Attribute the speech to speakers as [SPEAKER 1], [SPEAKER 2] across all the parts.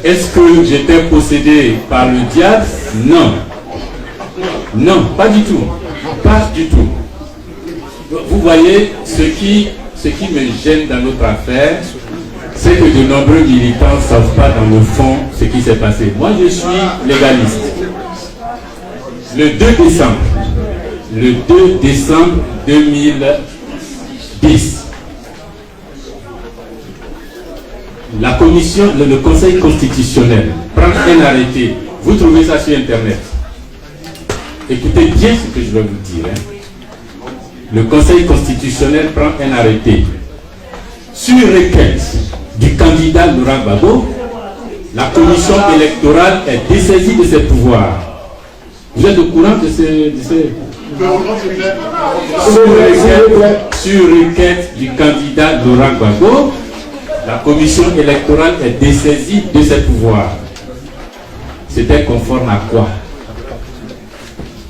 [SPEAKER 1] Est-ce que j'étais possédé par le diable? Non. Non, pas du tout. Pas du tout. Vous voyez, ce qui me gêne dans notre affaire, c'est que de nombreux militants ne savent pas dans le fond ce qui s'est passé. Moi, je suis légaliste. Le 2 décembre 2010, la commission, le Conseil constitutionnel prend un arrêté. Vous trouvez ça sur Internet. Écoutez bien ce que je vais vous dire. Le Conseil constitutionnel prend un arrêté. Sur requête du candidat Laurent Gbagbo, la commission électorale est dessaisie de ses pouvoirs. Vous êtes au courant de ces... Sur requête du candidat Laurent Gbagbo, la commission électorale est dessaisie de ses pouvoirs. C'était conforme à quoi?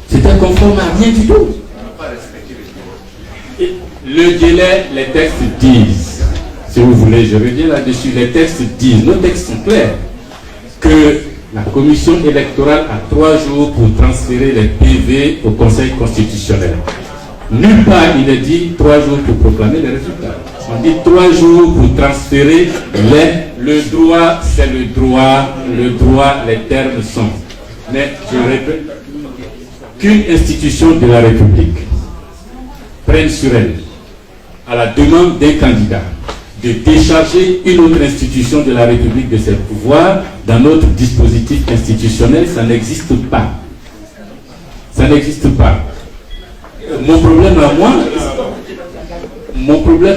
[SPEAKER 1] C'était conforme à rien du tout. Le délai, les textes disent, si vous voulez, je reviens là-dessus, les textes disent, nos textes sont clairs, que la commission électorale a 3 jours pour transférer les PV au Conseil constitutionnel. Nulle part il est dit 3 jours pour proclamer les résultats. On dit 3 jours pour transférer le droit, c'est le droit, les termes sont. Mais je répète, qu'une institution de la République prenne sur elle, à la demande d'un candidat, de décharger une autre institution de la République de ses pouvoirs dans notre dispositif institutionnel, ça n'existe pas. Ça n'existe pas. Mon problème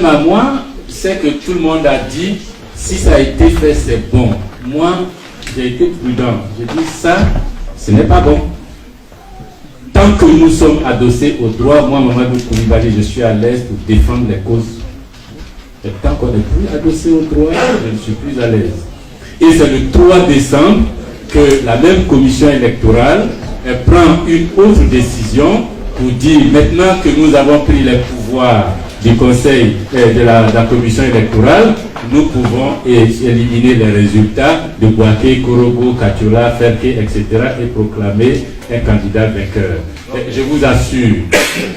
[SPEAKER 1] à moi, c'est que tout le monde a dit, si ça a été fait, c'est bon. Moi, j'ai été prudent. J'ai dit, ça, ce n'est pas bon. Tant que nous sommes adossés au droit, moi, Mamadou Koulibaly, je suis à l'aise pour défendre les causes. Et tant qu'on n'est plus adossé au droit, je ne suis plus à l'aise. Et c'est le 3 décembre que la même commission électorale prend une autre décision pour dire, maintenant que nous avons pris les pouvoirs du conseil de la commission électorale, nous pouvons éliminer les résultats de Bouaké, Korobo, Katiola, Ferke, etc. et proclamer un candidat vainqueur. Et je vous assure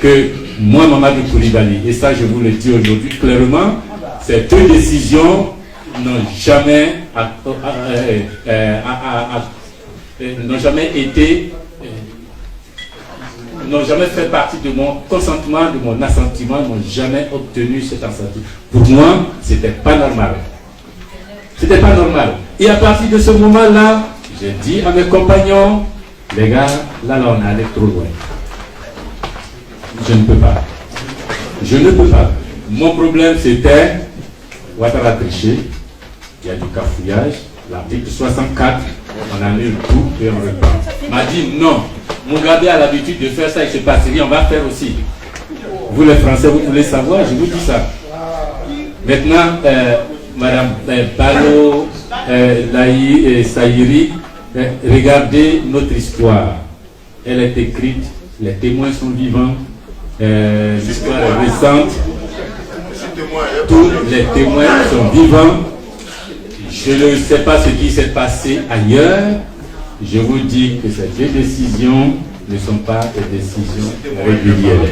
[SPEAKER 1] que moi, Mamadou Koulibaly, et ça je vous le dis aujourd'hui clairement, ces 2 décisions n'ont jamais fait partie de mon consentement, de mon assentiment, n'ont jamais obtenu cet assentiment. Pour moi, c'était pas normal. C'était pas normal. Et à partir de ce moment-là, j'ai dit à mes compagnons, les gars, là on est allé trop loin. Je ne peux pas. Je ne peux pas. Mon problème c'était, Ouattara a triché, il y a du cafouillage, l'article 64, on annule tout et on reprend. M'a dit non, Mugabe a l'habitude de faire ça, il se passe rien, on va faire aussi. Vous les Français, vous voulez savoir, je vous dis ça. Maintenant, Madame Balo, Laï et Saïri, regardez notre histoire. Elle est écrite, les témoins sont vivants, l'histoire est récente, tous les témoins sont vivants. Je ne sais pas ce qui s'est passé ailleurs. Je vous dis que ces 2 décisions ne sont pas des décisions régulières.